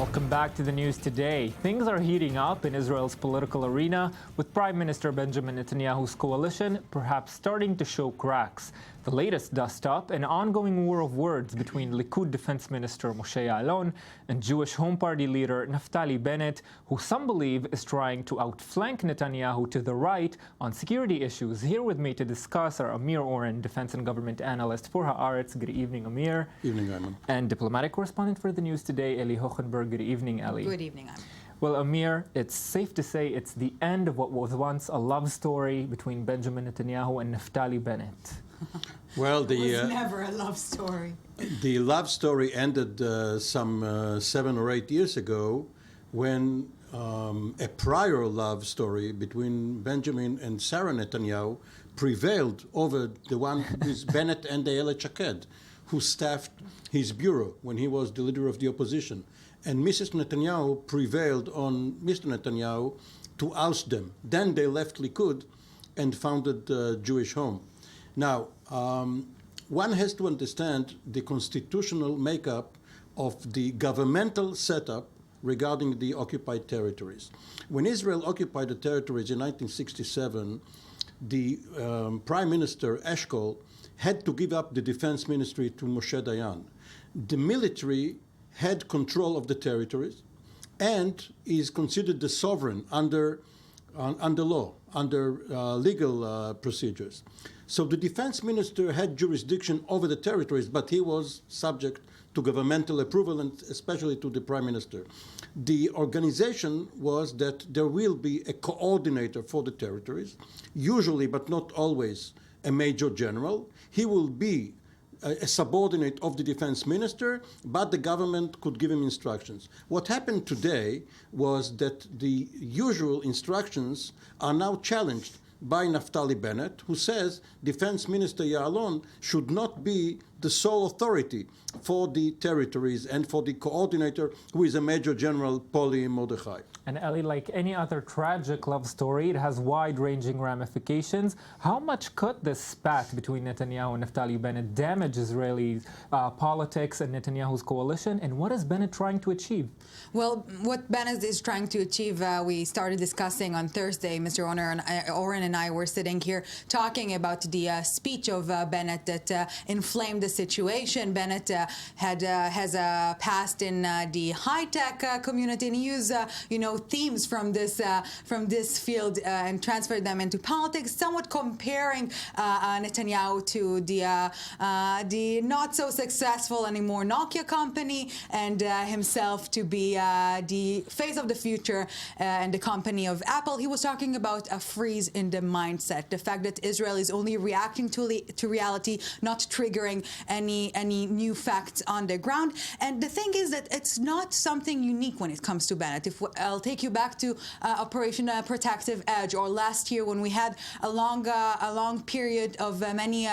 Welcome back to the news today. Things are heating up in Israel's political arena, with Prime Minister Benjamin Netanyahu's coalition perhaps starting to show cracks. The latest dust-up, an ongoing war of words between Likud Defense Minister Moshe Ya'alon and Jewish Home Party leader Naftali Bennett, who some believe is trying to outflank Netanyahu to the right on security issues. Here with me to discuss are Amir Oren, defense and government analyst for Haaretz. Good evening, Amir. Evening, Ayman. And diplomatic correspondent for the news today, Eli Hochenberg. Good evening, Eli. Good evening, Ayman. Well, Amir, it's safe to say it's the end of what was once a love story between Benjamin Netanyahu and Naftali Bennett. Well, It was never a love story. the love story ended some 7 or 8 years ago when a prior love story between Benjamin and Sarah Netanyahu prevailed over the one with Bennett and Ayelet Shaked, who staffed his bureau when he was the leader of the opposition. And Mrs. Netanyahu prevailed on Mr. Netanyahu to oust them. Then they left Likud and founded Jewish Home. Now, one has to understand the constitutional makeup of the governmental setup regarding the occupied territories. When Israel occupied the territories in 1967, the Prime Minister Eshkol had to give up the defense ministry to Moshe Dayan. The military had control of the territories and is considered the sovereign under law, under legal procedures. So the defense minister had jurisdiction over the territories, but he was subject to governmental approval and especially to the prime minister. The organization was that there will be a coordinator for the territories, usually but not always a major general. He will be a subordinate of the defense minister, but the government could give him instructions. What happened today was that the usual instructions are now challenged by Naftali Bennett, who says Defense Minister Ya'alon should not be the sole authority for the territories and for the coordinator, who is a Major General Poli Mordechai. And Eli, like any other tragic love story, it has wide-ranging ramifications. How much could this spat between Netanyahu and Naftali Bennett damage Israeli politics and Netanyahu's coalition? And what is Bennett trying to achieve? Well, what Bennett is trying to achieve, we started discussing on Thursday. Mr. Oren and I were sitting here talking about the speech of Bennett that inflamed the situation. Bennett has a past in the high-tech community, and he used, themes from this field and transferred them into politics, somewhat comparing Netanyahu to the not so successful anymore Nokia company, and himself to be the face of the future and the company of Apple. He was talking about a freeze in the mindset, the fact that Israel is only reacting to reality, not triggering any new facts on the ground. And the thing is that it's not something unique when it comes to Bennett. I'll take you back to Operation Protective Edge, or last year when we had a long period of many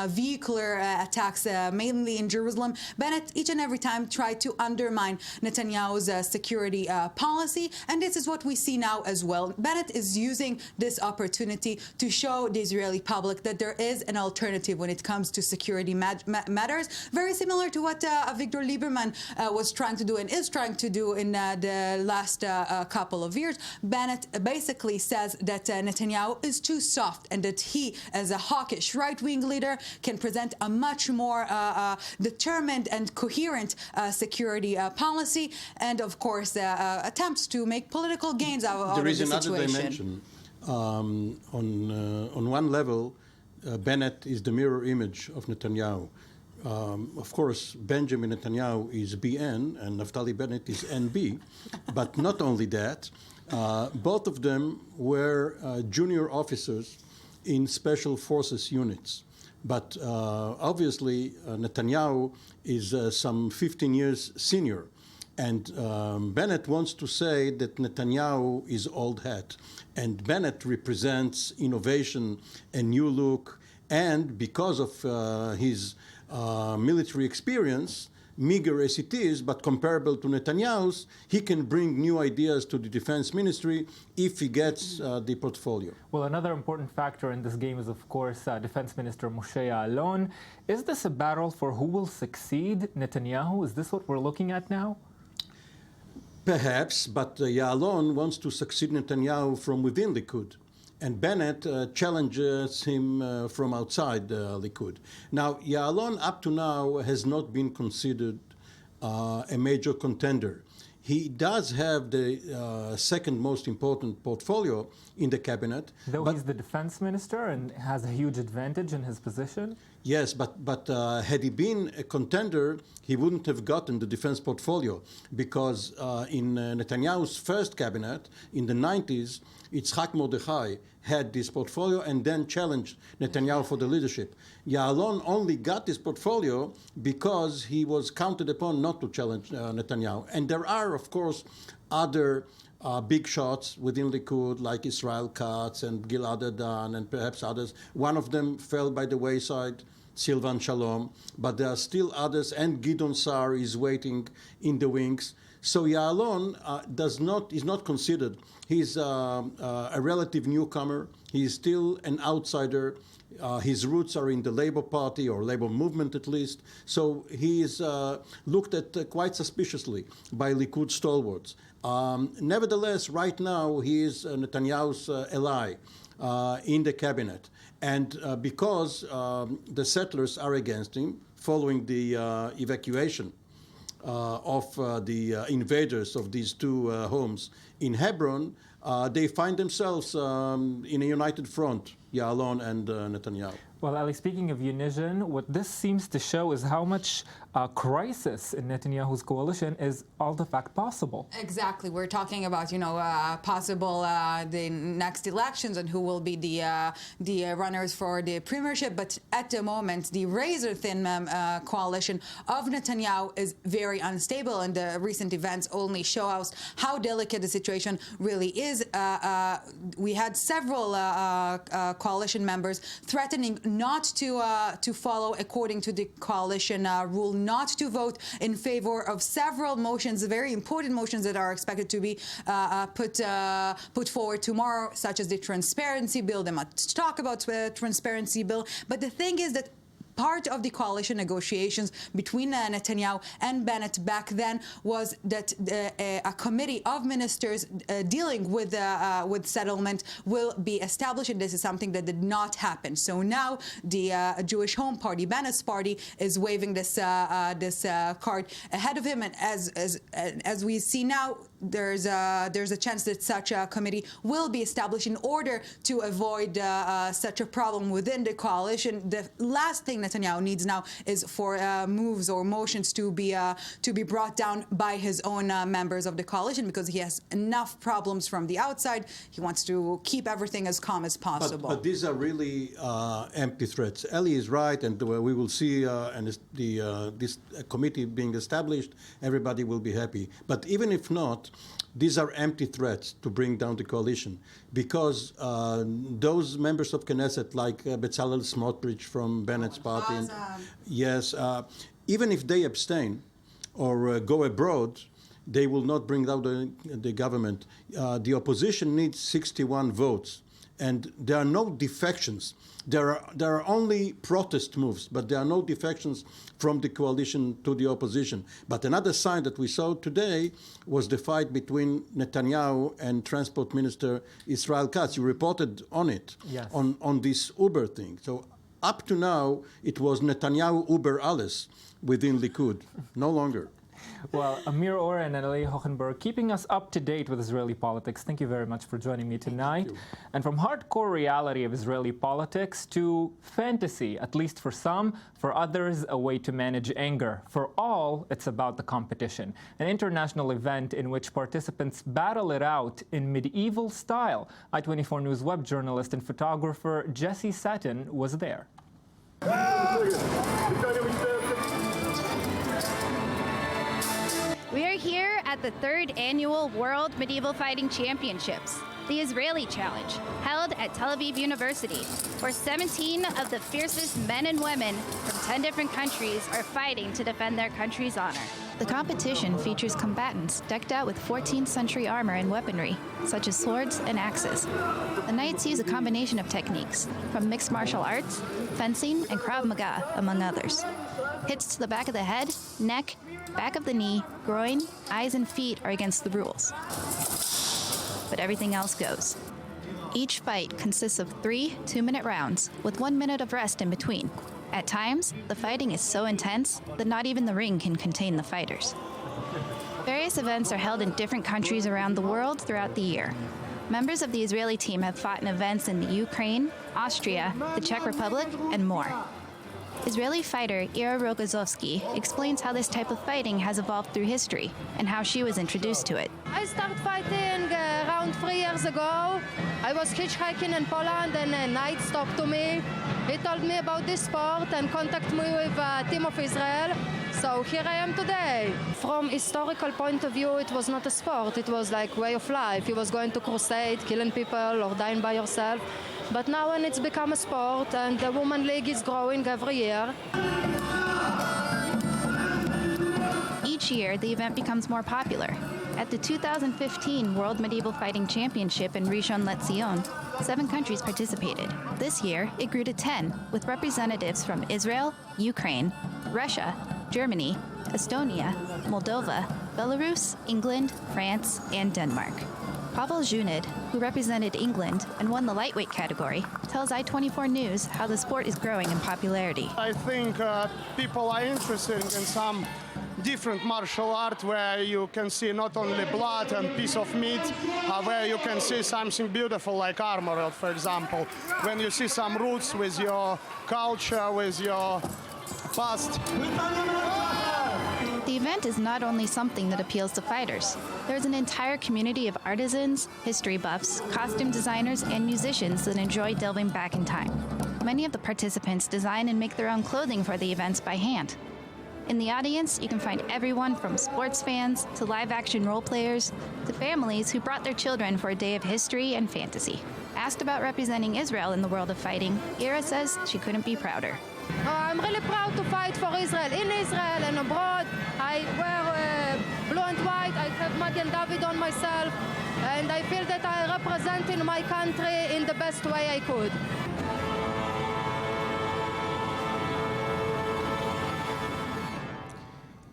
vehicular attacks, mainly in Jerusalem. Bennett each and every time tried to undermine Netanyahu's security policy, and this is what we see now as well. Bennett is using this opportunity to show the Israeli public that there is an alternative when it comes to security matters, very similar to what Victor Lieberman was trying to do and is trying to do in the last couple of years. Bennett basically says that Netanyahu is too soft, and that he, as a hawkish right-wing leader, can present a much more determined and coherent security policy, and of course attempts to make political gains out of the situation. There is another dimension. On one level, Bennett is the mirror image of Netanyahu. Of course, Benjamin Netanyahu is BN and Naftali Bennett is NB. But not only that, both of them were junior officers in special forces units. But obviously, Netanyahu is some 15 years senior. And Bennett wants to say that Netanyahu is old hat. And Bennett represents innovation, a new look, and because of his military experience, meager as it is, but comparable to Netanyahu's, he can bring new ideas to the defense ministry if he gets the portfolio. Well, another important factor in this game is, of course, Defense Minister Moshe Ya'alon. Is this a battle for who will succeed Netanyahu? Is this what we're looking at now? Perhaps, but Ya'alon wants to succeed Netanyahu from within Likud. And Bennett challenges him from outside Likud. Now, Ya'alon up to now has not been considered a major contender. He does have the second most important portfolio in the cabinet. Though he's the defense minister and has a huge advantage in his position? Yes, but had he been a contender, he wouldn't have gotten the defense portfolio because in Netanyahu's first cabinet in the 90s, Yitzhak Mordechai had this portfolio and then challenged Netanyahu for the leadership. Ya'alon only got this portfolio because he was counted upon not to challenge Netanyahu. And there are, of course, other big shots within Likud, like Israel Katz and Gilad Erdan and perhaps others. One of them fell by the wayside, Silvan Shalom, but there are still others, and Gideon Sa'ar is waiting in the wings. So Ya'alon is not considered. He's a relative newcomer. He's still an outsider. His roots are in the Labour Party or Labour movement at least. So he is looked at quite suspiciously by Likud stalwarts. Nevertheless, right now he is Netanyahu's ally in the cabinet. And because the settlers are against him, following the evacuation of the invaders of these two homes in Hebron, they find themselves in a united front, Ya'alon and Netanyahu. Well, Ali, speaking of unition, what this seems to show is how much crisis in Netanyahu's coalition is all the fact possible. Exactly. We're talking about, possible the next elections and who will be the runners for the premiership. But at the moment, the razor-thin coalition of Netanyahu is very unstable, and the recent events only show us how delicate the situation really is. We had several coalition members threatening not to follow according to the coalition rule, not to vote in favor of several motions, very important motions that are expected to be put forward tomorrow, such as the transparency bill. They must talk about the transparency bill. But the thing is that part of the coalition negotiations between Netanyahu and Bennett back then was that a committee of ministers dealing with settlement will be established, and this is something that did not happen. So now the Jewish Home Party, Bennett's party, is waving this card ahead of him, and as we see now, there's a chance that such a committee will be established in order to avoid such a problem within the coalition. The last thing Netanyahu needs now is for moves or motions to be brought down by his own members of the coalition, because he has enough problems from the outside. He wants to keep everything as calm as possible. But these are really empty threats. Eli is right, and we will see this committee being established. Everybody will be happy. But even if not, these are empty threats to bring down the coalition, because those members of Knesset, like Bezalel Smotrich from Bennett's party, even if they abstain or go abroad, they will not bring down the government. The opposition needs 61 votes, and there are no defections. There are only protest moves, but there are no defections from the coalition to the opposition. But another sign that we saw today was the fight between Netanyahu and Transport Minister Israel Katz. You reported on it, yes, on this Uber thing. So up to now, it was Netanyahu Uber alles within Likud, no longer. Well, Amir Oren and Eli Hochenberg, keeping us up to date with Israeli politics. Thank you very much for joining me tonight. And from hardcore reality of Israeli politics to fantasy, at least for some, for others, a way to manage anger. For all, it's about the competition, an international event in which participants battle it out in medieval style. I-24 News web journalist and photographer Jesse Satin was there. We are here at the 3rd Annual World Medieval Fighting Championships, the Israeli Challenge, held at Tel Aviv University, where 17 of the fiercest men and women from 10 different countries are fighting to defend their country's honor. The competition features combatants decked out with 14th century armor and weaponry, such as swords and axes. The knights use a combination of techniques, from mixed martial arts, fencing, and Krav Maga, among others. Hits to the back of the head, neck, back of the knee, groin, eyes, and feet are against the rules. But everything else goes. Each fight consists of 3 2-minute rounds with 1 minute of rest in between. At times, the fighting is so intense that not even the ring can contain the fighters. Various events are held in different countries around the world throughout the year. Members of the Israeli team have fought in events in the Ukraine, Austria, the Czech Republic, and more. Israeli fighter Ira Rogozovsky explains how this type of fighting has evolved through history and how she was introduced to it. I started fighting around 3 years ago. I was hitchhiking in Poland and a knight stopped to me. He told me about this sport and contacted me with a team of Israel. So here I am today. From historical point of view, it was not a sport. It was like way of life. You was going to crusade, killing people or dying by yourself. But now when it's become a sport and the Women's League is growing every year. Each year, the event becomes more popular. At the 2015 World Medieval Fighting Championship in Rishon LeZion, 7 countries participated. This year, it grew to 10, with representatives from Israel, Ukraine, Russia, Germany, Estonia, Moldova, Belarus, England, France, and Denmark. Pavel Zhunid, who represented England and won the lightweight category, tells I-24 News how the sport is growing in popularity. I think people are interested in some different martial art where you can see not only blood and piece of meat, where you can see something beautiful like armor, for example. When you see some roots with your culture, with your past. The event is not only something that appeals to fighters. There's an entire community of artisans, history buffs, costume designers, and musicians that enjoy delving back in time. Many of the participants design and make their own clothing for the events by hand. In the audience, you can find everyone from sports fans to live-action role players to families who brought their children for a day of history and fantasy. Asked about representing Israel in the world of fighting, Ira says she couldn't be prouder. I'm really proud to fight for Israel, in Israel and abroad. I wear blue and white, I have Magen David on myself, and I feel that I represent in my country in the best way I could.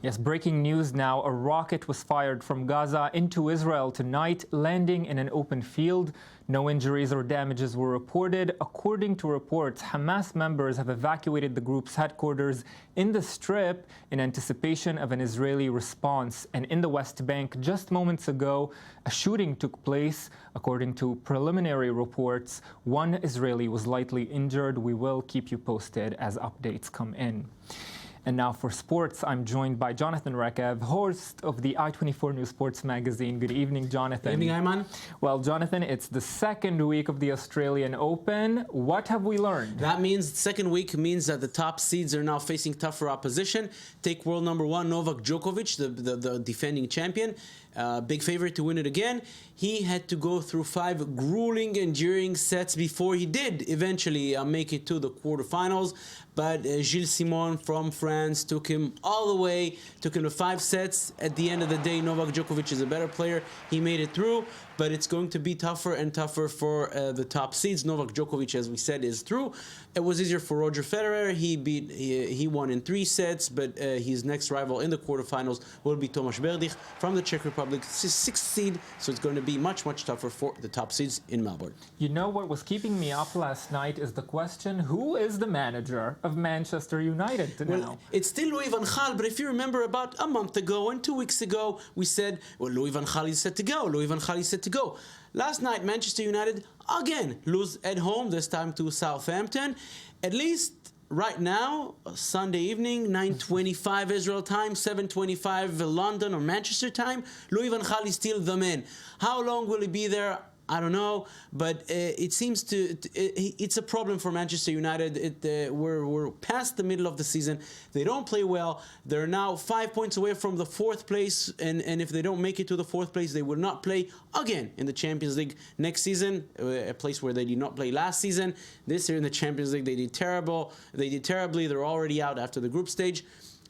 Yes, breaking news now. A rocket was fired from Gaza into Israel tonight, landing in an open field. No injuries or damages were reported. According to reports, Hamas members have evacuated the group's headquarters in the Strip in anticipation of an Israeli response. And in the West Bank, just moments ago, a shooting took place. According to preliminary reports, 1 Israeli was lightly injured. We will keep you posted as updates come in. And now for sports, I'm joined by Jonathan Rekav, host of the I-24 News Sports Magazine. Good evening, Jonathan. Good evening, Ayman. Well, Jonathan, it's the second week of the Australian Open. What have we learned? That means second week means that the top seeds are now facing tougher opposition. Take world number 1, Novak Djokovic, the defending champion. Big favorite to win it again. He had to go through 5 grueling, enduring sets before he did eventually make it to the quarterfinals. But Gilles Simon from France took him all the way, took him to 5 sets. At the end of the day, Novak Djokovic is a better player. He made it through, but it's going to be tougher and tougher for the top seeds. Novak Djokovic, as we said, is through. It was easier for Roger Federer. He won in 3 sets, but his next rival in the quarterfinals will be Tomáš Berdych from the Czech Republic, 6th seed. So it's going to be much, much tougher for the top seeds in Melbourne. You know what was keeping me up last night is the question, who is the manager of Manchester United now? Well, it's still Louis van Gaal, but if you remember about a month ago and 2 weeks ago, we said, well, Louis van Gaal is set to go. Louis van Gaal is set to go. Last night, Manchester United again lose at home, this time to Southampton. At least right now, Sunday evening, 9:25 Israel time, 7:25 London or Manchester time, Louis van Gaal is still the man. How long will he be there? I don't know, but it seems it's a problem for Manchester United. We're past the middle of the season. They don't play well. They're now 5 points away from the 4th place, and if they don't make it to the 4th place, they will not play again in the Champions League next season, a place where they did not play last season. This year in the Champions League, they did terrible. They did terribly. They're already out after the group stage.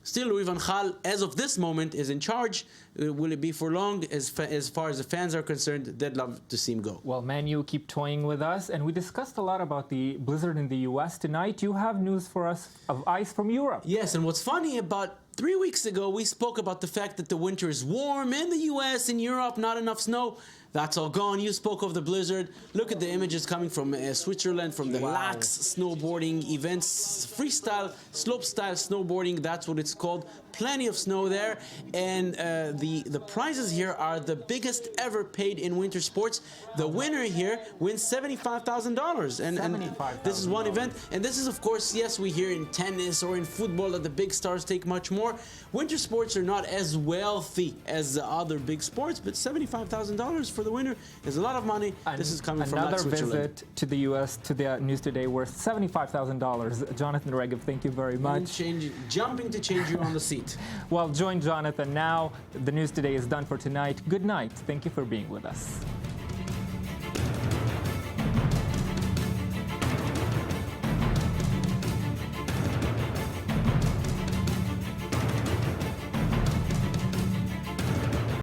Still, Louis van Gaal, as of this moment, is in charge. Will it be for long? As far as the fans are concerned, they'd love to see him go. Well, Man U keep toying with us, and we discussed a lot about the blizzard in the U.S. Tonight, you have news for us of ice from Europe. Yes, and what's funny, about 3 weeks ago, we spoke about the fact that the winter is warm in the U.S., in Europe, not enough snow. That's all gone. You spoke of the blizzard. Look at the images coming from Switzerland, from the lax snowboarding events, freestyle, slopestyle snowboarding. That's what it's called. Plenty of snow there, and the prizes here are the biggest ever paid in winter sports. The winner here wins $75,000, and this is one event. And this is, of course, yes, we hear in tennis or in football that the big stars take much more. Winter sports are not as wealthy as the other big sports, but $75,000 for the winner is a lot of money. And this is coming from another Switzerland. visit to the U.S. to the news today worth $75,000. Jonathan Regev, thank you very much. Jumping to change you on the seat. Well, join Jonathan now. The news today is done for tonight. Good night. Thank you for being with us.